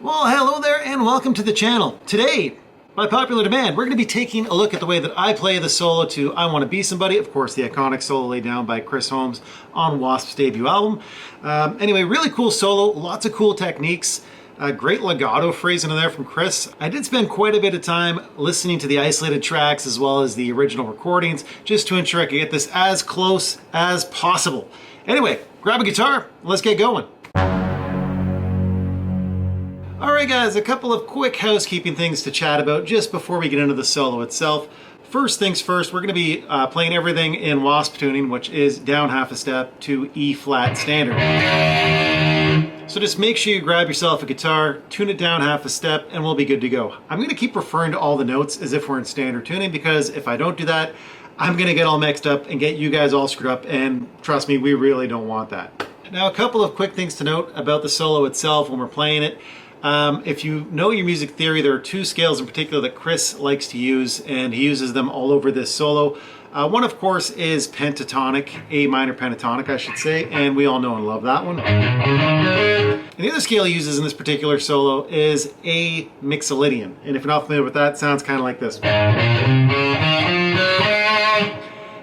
Well, hello there and welcome to the channel. Today, by popular demand, we're going to be taking a look at the way that I play the solo to I Want to Be Somebody, of course the iconic solo laid down by Chris Holmes on Wasp's debut album. Anyway, really cool solo, lots of cool techniques, great legato phrasing in there from Chris. I did spend quite a bit of time listening to the isolated tracks as well as the original recordings just to ensure I could get this as close as possible. Anyway, grab a guitar, let's get going. Alright guys, a couple of quick housekeeping things to chat about just before we get into the solo itself. First things first, we're going to be playing everything in Wasp tuning, which is down half a step to E flat standard. So just make sure you grab yourself a guitar, tune it down half a step, and we'll be good to go. I'm going to keep referring to all the notes as if we're in standard tuning, because if I don't do that, I'm going to get all mixed up and get you guys all screwed up, and trust me, we really don't want that. Now, a couple of quick things to note about the solo itself when we're playing it. If you know your music theory, there are two scales in particular that Chris likes to use, and he uses them all over this solo. One, of course, is pentatonic, A minor pentatonic, I should say, and we all know and love that one. And the other scale he uses in this particular solo is A mixolydian, and if you're not familiar with that, it sounds kind of like this.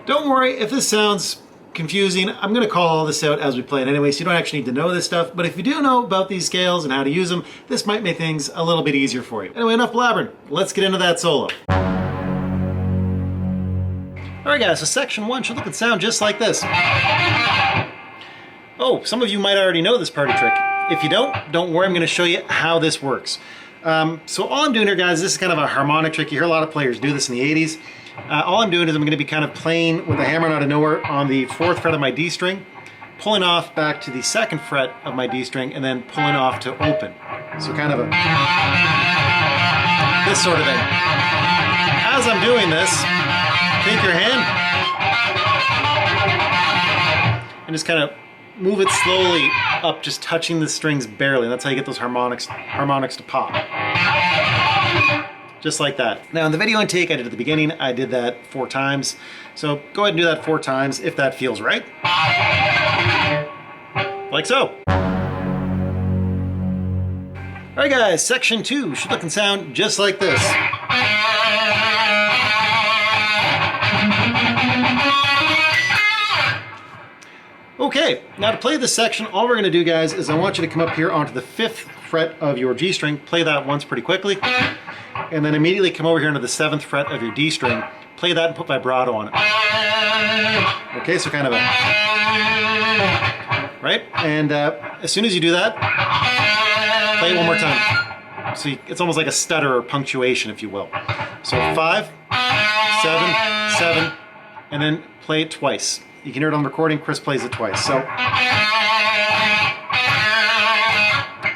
Don't worry if this sounds confusing. I'm going to call all this out as we play it anyway, so you don't actually need to know this stuff, but if you do know about these scales and how to use them, this might make things a little bit easier for you. Anyway, enough blabbering. Let's get into that solo. Alright guys, so section 1 should look and sound just like this. Oh, some of you might already know this party trick. If you don't worry, I'm going to show you how this works. So all I'm doing here, guys, this is kind of a harmonic trick. You hear a lot of players do this in the 80s. All I'm doing is I'm going to be kind of playing with a hammer out of nowhere on the 4th fret of my D string, pulling off back to the 2nd fret of my D string, and then pulling off to open. So kind of a this sort of thing. As I'm doing this, take your hand and just kind of move it slowly up, just touching the strings barely. That's how you get those harmonics to pop. Just like that. Now in the video intake I did at the beginning, I did that 4 times. So go ahead and do that 4 times if that feels right. Like so. Alright guys, section 2 should look and sound just like this. Okay, now to play this section, all we're going to do, guys, is I want you to come up here onto the 5th fret of your G string, play that once pretty quickly, and then immediately come over here into the 7th fret of your D string, play that and put vibrato on it. Okay, so kind of a... Right? And as soon as you do that, play it one more time. So it's almost like a stutter or punctuation, if you will. So 5, 7, 7, and then play it twice. You can hear it on the recording, Chris plays it twice. So,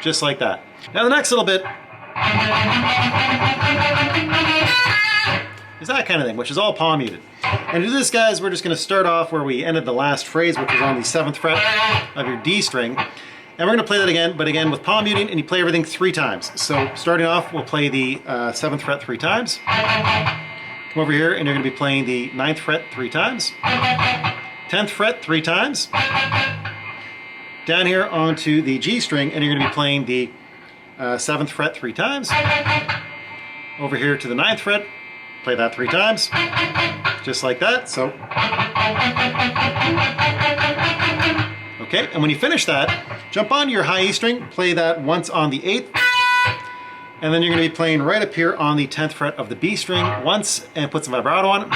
just like that. Now the next little bit is that kind of thing, which is all palm muted. And to do this, guys, we're just going to start off where we ended the last phrase, which was on the 7th fret of your D string. And we're going to play that again, but again with palm muting, and you play everything 3 times. So starting off, we'll play the 7th fret 3 times. Come over here, and you're going to be playing the 9th fret 3 times. 10th fret 3 times. Down here onto the G string, and you're going to be playing the 7th fret 3 times. Over here to the 9th fret, play that 3 times. Just like that. So, okay, and when you finish that, jump onto your high E string, play that once on the 8th, and then you're going to be playing right up here on the 10th fret of the B string once, and put some vibrato on it.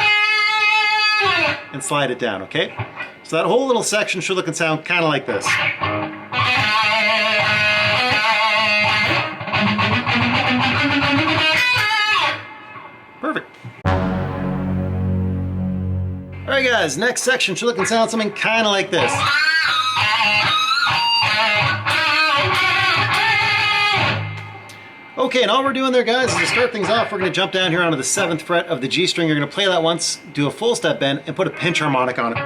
And slide it down, okay? So that whole little section should look and sound kind of like this. Perfect. Alright guys, next section should look and sound something kind of like this. Okay, and all we're doing there, guys, is to start things off, we're going to jump down here onto the 7th fret of the G string. You're going to play that once, do a full step bend, and put a pinch harmonic on it.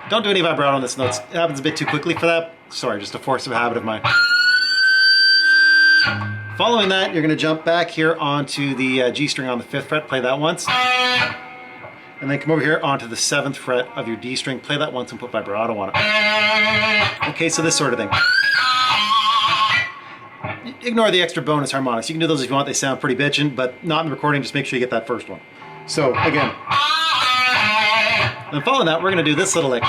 Don't do any vibrato on this note. It happens a bit too quickly for that. Sorry, just a force of habit of mine. Following that, you're going to jump back here onto the G string on the 5th fret, play that once. And then come over here onto the 7th fret of your D string, play that once and put vibrato on it. Okay, so this sort of thing. ignore the extra bonus harmonics. You can do those if you want. They sound pretty bitchin', but not in the recording. Just make sure you get that first one. So again, and following that, we're going to do this little lick.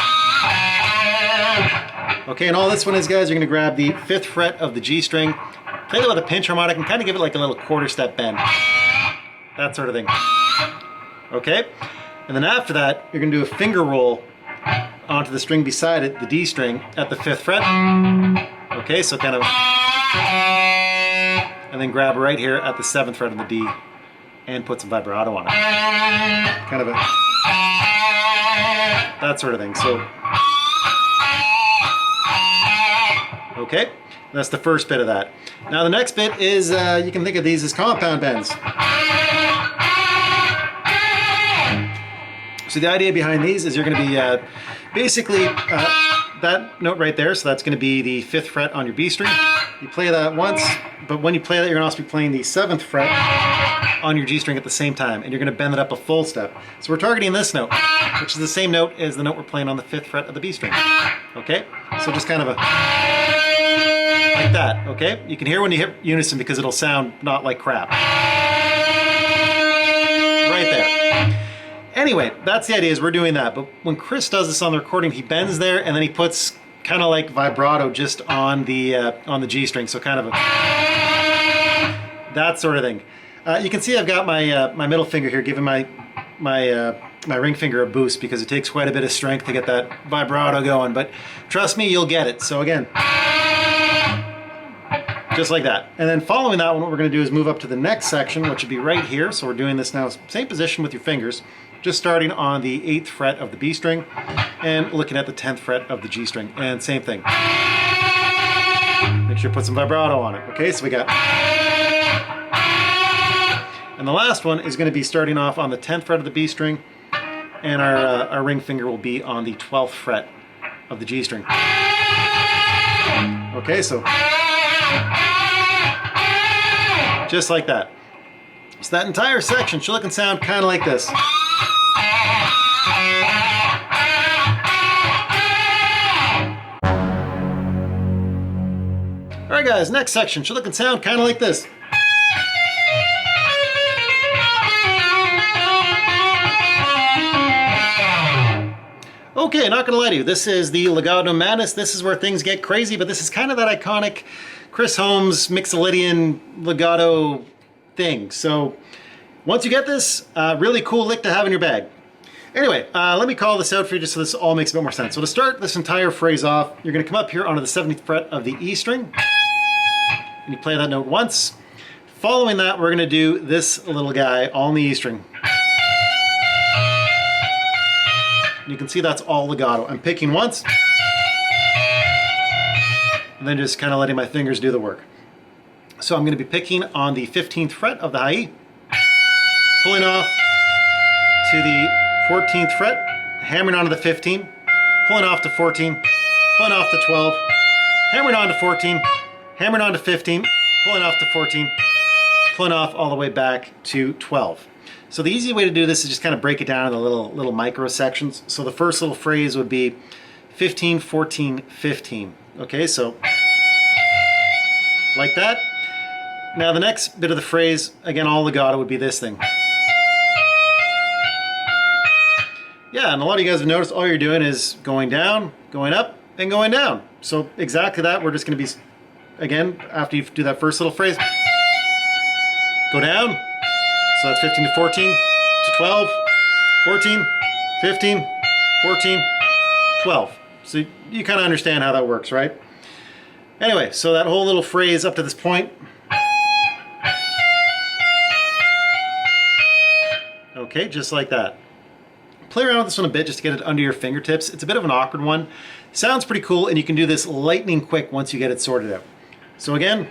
Okay, and all this one is, guys, you're going to grab the 5th fret of the G string, play that with a pinch harmonic, and kind of give it like a little quarter step bend. That sort of thing. Okay, and then after that, you're going to do a finger roll onto the string beside it, the D string, at the 5th fret. Okay, so kind of, and then grab right here at the 7th fret of the D and put some vibrato on it. Kind of a, that sort of thing. So, okay, that's the first bit of that. Now the next bit is, you can think of these as compound bends. So the idea behind these is you're going to be basically that note right there, so that's going to be the 5th fret on your B string. You play that once, but when you play that, you're going to also be playing the 7th fret on your G string at the same time, and you're going to bend it up a full step. So we're targeting this note, which is the same note as the note we're playing on the 5th fret of the B string. Okay, so just kind of a, like that, okay? You can hear when you hit unison because it'll sound not like crap. Right there. Anyway, that's the idea, is we're doing that. But when Chris does this on the recording, he bends there and then he puts kind of like vibrato just on the G string. So kind of a, that sort of thing. You can see I've got my my middle finger here giving my ring finger a boost because it takes quite a bit of strength to get that vibrato going. But trust me, you'll get it. So again, just like that. And then following that one, what we're going to do is move up to the next section, which would be right here. So we're doing this now, same position with your fingers, just starting on the 8th fret of the B string and looking at the 10th fret of the G string. And same thing. Make sure you put some vibrato on it. Okay, so we got... And the last one is going to be starting off on the 10th fret of the B string, and our ring finger will be on the 12th fret of the G string. Okay, so just like that. So that entire section should look and sound kind of like this. Alright guys, next section should look and sound kind of like this. Okay, not gonna lie to you, this is the Legato Madness. This is where things get crazy, but this is kind of that iconic Chris Holmes Mixolydian legato thing. So once you get this, really cool lick to have in your bag. Anyway, let me call this out for you just so this all makes a bit more sense. So to start this entire phrase off, you're gonna come up here onto the 70th fret of the E string, and you play that note once. Following that, we're gonna do this little guy on the E string. You can see that's all legato. I'm picking once, and then just kind of letting my fingers do the work. So I'm going to be picking on the 15th fret of the high E, pulling off to the 14th fret, hammering onto the 15, pulling off to 14, pulling off to 12, hammering on to 14, hammering on to 15, pulling off to 14, pulling off all the way back to 12. So the easy way to do this is just kind of break it down into little micro sections. So the first little phrase would be 15, 14, 15. Okay, so like that. Now the next bit of the phrase, again, all legato, would be this thing. Yeah, and a lot of you guys have noticed all you're doing is going down, going up, and going down. So exactly that, we're just going to be, again, after you do that first little phrase, go down. So that's 15 to 14 to 12, 14, 15, 14, 12. So you kind of understand how that works, right? Anyway, so that whole little phrase up to this point. Okay, just like that. Play around with this one a bit just to get it under your fingertips. It's a bit of an awkward one. Sounds pretty cool, and you can do this lightning quick once you get it sorted out. So again,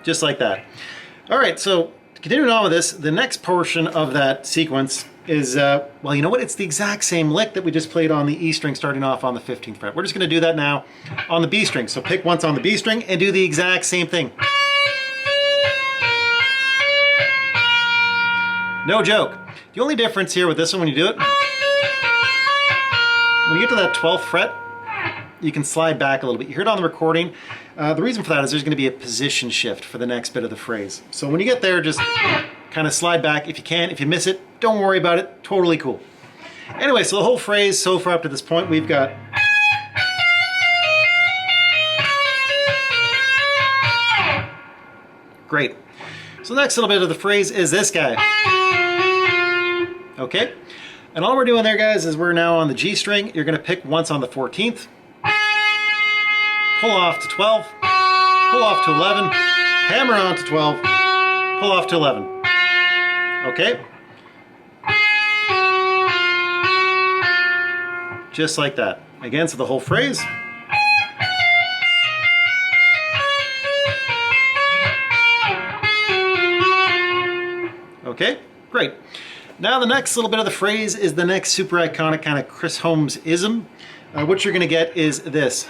just like that. All right, so continuing on with this, the next portion of that sequence is, well, you know what? It's the exact same lick that we just played on the E string starting off on the 15th fret. We're just gonna do that now on the B string. So pick once on the B string and do the exact same thing. No joke. The only difference here with this one when you do it, when you get to that 12th fret, you can slide back a little bit. You hear it on the recording. The reason for that is there's going to be a position shift for the next bit of the phrase. So when you get there, just kind of slide back if you can. If you miss it, don't worry about it. Totally cool. Anyway, so the whole phrase so far up to this point, we've got great. So the next little bit of the phrase is this guy. Okay? And all we're doing there, guys, is we're now on the G string. You're going to pick once on the 14th, pull off to 12, pull off to 11, hammer on to 12, pull off to 11. Okay? Just like that. Again, so the whole phrase. Okay, great. Now the next little bit of the phrase is the next super iconic kind of Chris Holmes-ism. What you're gonna get is this.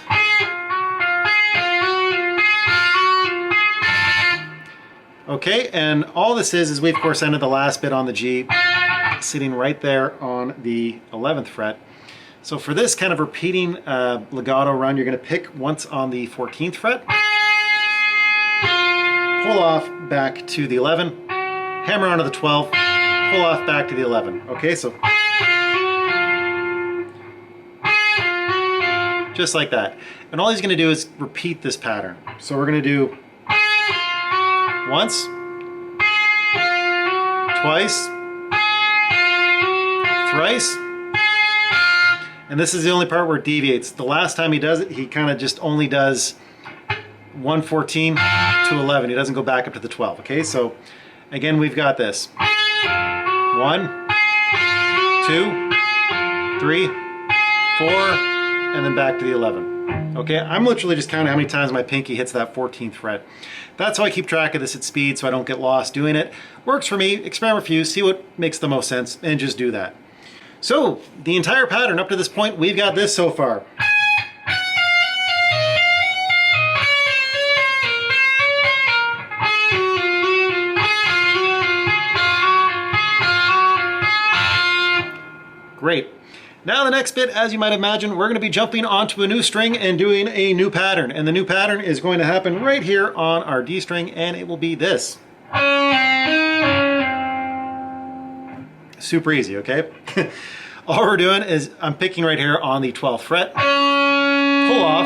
Okay, and all this is we of course ended the last bit on the G, sitting right there on the 11th fret. So for this kind of repeating legato run, you're gonna pick once on the 14th fret, pull off back to the 11, hammer onto the 12, pull off back to the 11. Okay, so just like that. And all he's going to do is repeat this pattern. So we're going to do once, twice, thrice, and this is the only part where it deviates. The last time he does it, he kind of just only does 114 to 11. He doesn't go back up to the 12. Okay, so again, we've got this. 1, 2, 3, 4, and then back to the 11. Okay, I'm literally just counting how many times my pinky hits that 14th fret. That's how I keep track of this at speed so I don't get lost doing it. Works for me, experiment with you, see what makes the most sense, and just do that. So, the entire pattern up to this point, we've got this so far. Great. Now the next bit, as you might imagine, we're going to be jumping onto a new string and doing a new pattern. And the new pattern is going to happen right here on our D string, and it will be this. Super easy, okay? All we're doing is I'm picking right here on the 12th fret, pull off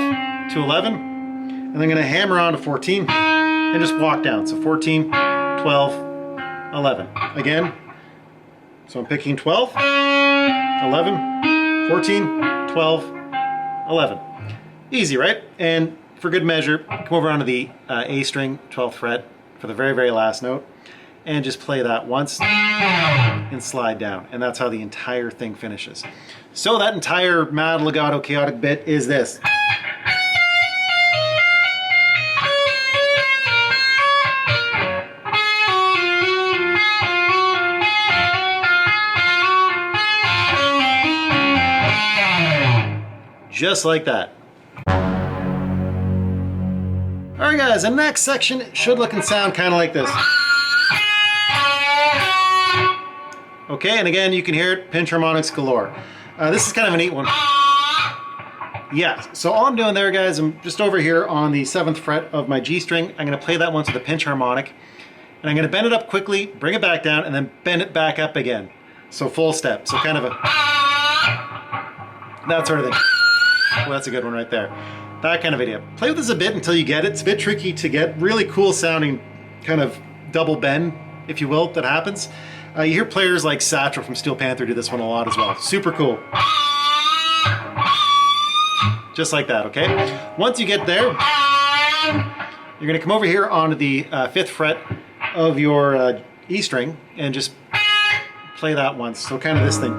to 11, and I'm going to hammer on to 14 and just walk down. So 14, 12, 11. Again, so I'm picking 12, 11, 14, 12, 11. Easy, right? And for good measure, come over onto the A string, 12th fret, for the very, very last note, and just play that once and slide down. And that's how the entire thing finishes. So that entire mad legato chaotic bit is this. Just like that. All right, guys, the next section should look and sound kind of like this. Okay, and again, you can hear it, pinch harmonics galore. This is kind of a neat one. Yeah, so all I'm doing there, guys, I'm just over here on the 7th fret of my G string. I'm gonna play that once with a pinch harmonic, and I'm gonna bend it up quickly, bring it back down, and then bend it back up again. So full step, so kind of a, that sort of thing. Well, that's a good one right there. That kind of idea. Play with this a bit until you get it. It's a bit tricky to get really cool sounding kind of double bend, if you will, that happens. You hear players like Satchel from Steel Panther do this one a lot as well. Super cool. Just like that, okay? Once you get there, you're gonna come over here onto the 5th fret of your E string and just play that once. So kind of this thing.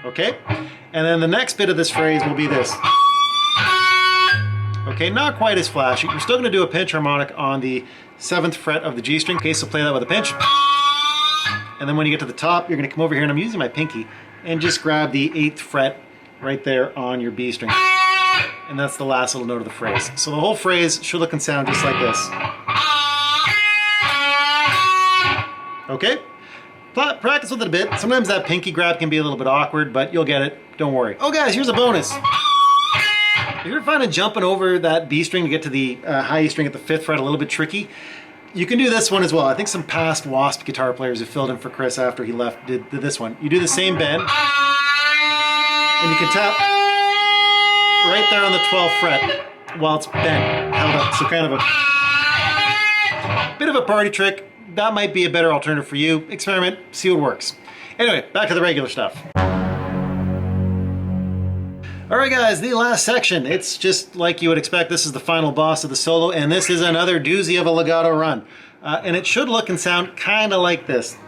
Okay? And then the next bit of this phrase will be this. Okay, not quite as flashy. You're still gonna do a pinch harmonic on the 7th fret of the G string. Okay, so play that with a pinch. And then when you get to the top, you're gonna come over here, and I'm using my pinky, and just grab the 8th fret right there on your B string. And that's the last little note of the phrase. So the whole phrase should look and sound just like this. Okay? Practice with it a bit. Sometimes that pinky grab can be a little bit awkward, but you'll get it. Don't worry. Oh guys, here's a bonus. you're finding jumping over that B string to get to the high E string at the 5th fret a little bit tricky, you can do this one as well. I think some past Wasp guitar players who filled in for Chris after he left did this one. You do the same bend, and you can tap right there on the 12th fret while it's bent, held up. So kind of a bit of a party trick. That might be a better alternative for you. Experiment, see what works. Anyway, back to the regular stuff. All right, guys, the last section. It's just like you would expect. This is the final boss of the solo, and this is another doozy of a legato run. And it should look and sound kind of like this.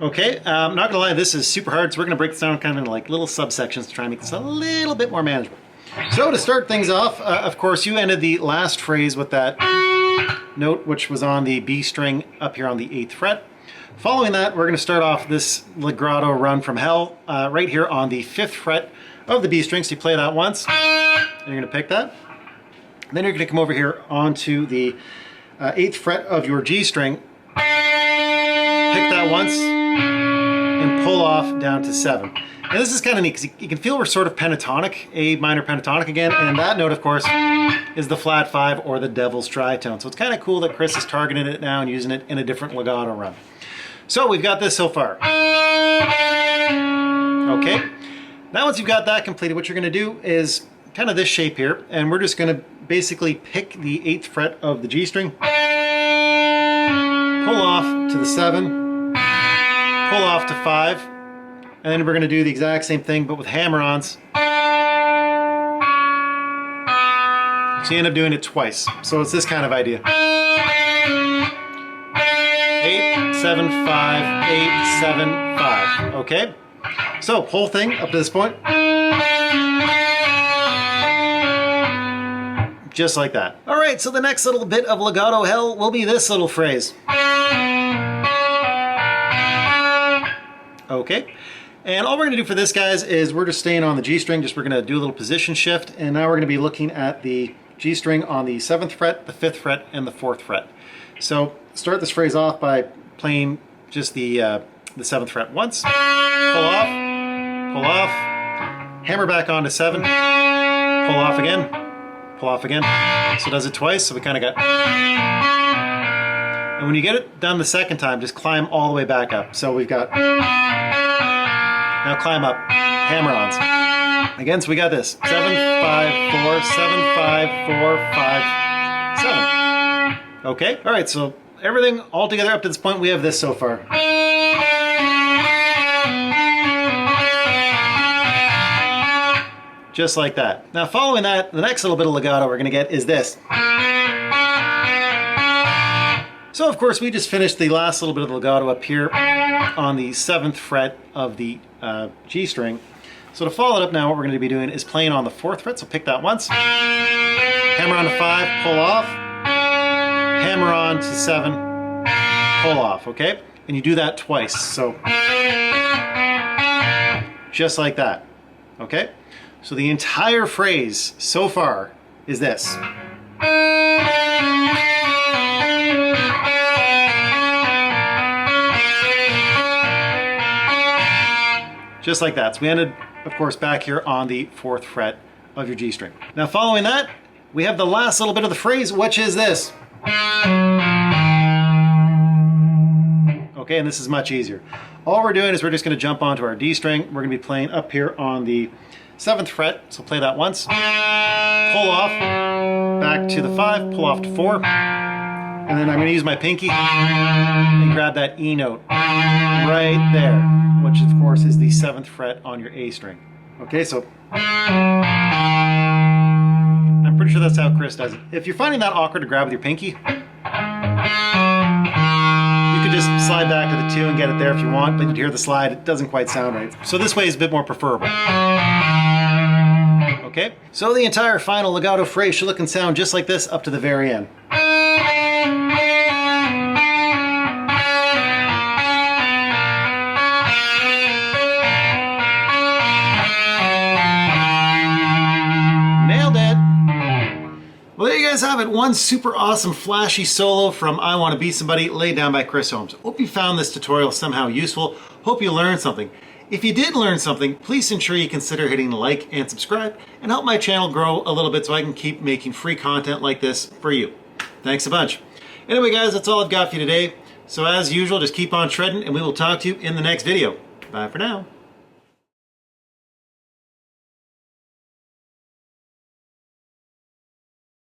Okay, I'm not gonna lie, this is super hard, so we're gonna break this down kind of into like little subsections to try and make this a little bit more manageable. So to start things off, of course, you ended the last phrase with that note, which was on the B string up here on the 8th fret. Following that, we're gonna start off this legato run from hell right here on the 5th fret of the B string. So you play that once, and you're gonna pick that. Then you're gonna come over here onto the 8th fret of your G string, pick that once, and pull off down to 7. And this is kind of neat because you can feel we're sort of pentatonic, A minor pentatonic again, and that note, of course, is the flat 5 or the devil's tritone. So it's kind of cool that Chris is targeting it now and using it in a different legato run. So we've got this so far. Okay, now once you've got that completed, what you're going to do is kind of this shape here, and we're just going to basically pick the 8th fret of the G string, pull off to the 7, pull off to 5, and then we're going to do the exact same thing but with hammer-ons. So you end up doing it twice. So it's this kind of idea. 8, 7, 5, 8, 7, 5. Okay? So whole thing up to this point. Just like that. All right, so the next little bit of legato hell will be this little phrase. Okay, and all we're going to do for this, guys, is we're just staying on the G string. We're going to do a little position shift, and now we're going to be looking at the G string on the 7th fret, the 5th fret, and the 4th fret. So start this phrase off by playing just the 7th fret once, pull off, hammer back on to 7, pull off again, pull off again. So it does it twice, so we kind of got... And when you get it done the second time, just climb all the way back up. So we've got... Now climb up, hammer-ons. Again, so we got this. 7, 5, 4, 7, 5, 4, 5, 7. Okay, all right, so everything all together up to this point, we have this so far. Just like that. Now following that, the next little bit of legato we're gonna get is this. So of course we just finished the last little bit of legato up here on the 7th fret of the G string. So to follow it up now, what we're going to be doing is playing on the 4th fret. So pick that once, hammer on to 5, pull off, hammer on to 7, pull off, okay? And you do that twice, so just like that, okay? So the entire phrase so far is this. Just like that. So we ended, of course, back here on the 4th fret of your G string. Now following that, we have the last little bit of the phrase, which is this. Okay, and this is much easier. All we're doing is we're just going to jump onto our D string. We're going to be playing up here on the 7th fret, so play that once. Pull off, back to the 5, pull off to 4. And then I'm going to use my pinky and grab that E note right there, which of course is the 7th fret on your A string. Okay, so I'm pretty sure that's how Chris does it. If you're finding that awkward to grab with your pinky, you could just slide back to the 2 and get it there if you want, but you'd hear the slide, it doesn't quite sound right. So this way is a bit more preferable. Okay, so the entire final legato phrase should look and sound just like this up to the very end. Well, there you guys have it. One super awesome flashy solo from I Want to Be Somebody, laid down by Chris Holmes. Hope you found this tutorial somehow useful. Hope you learned something. If you did learn something, please ensure you consider hitting like and subscribe and help my channel grow a little bit so I can keep making free content like this for you. Thanks a bunch. Anyway guys, that's all I've got for you today. So as usual, just keep on shredding and we will talk to you in the next video. Bye for now.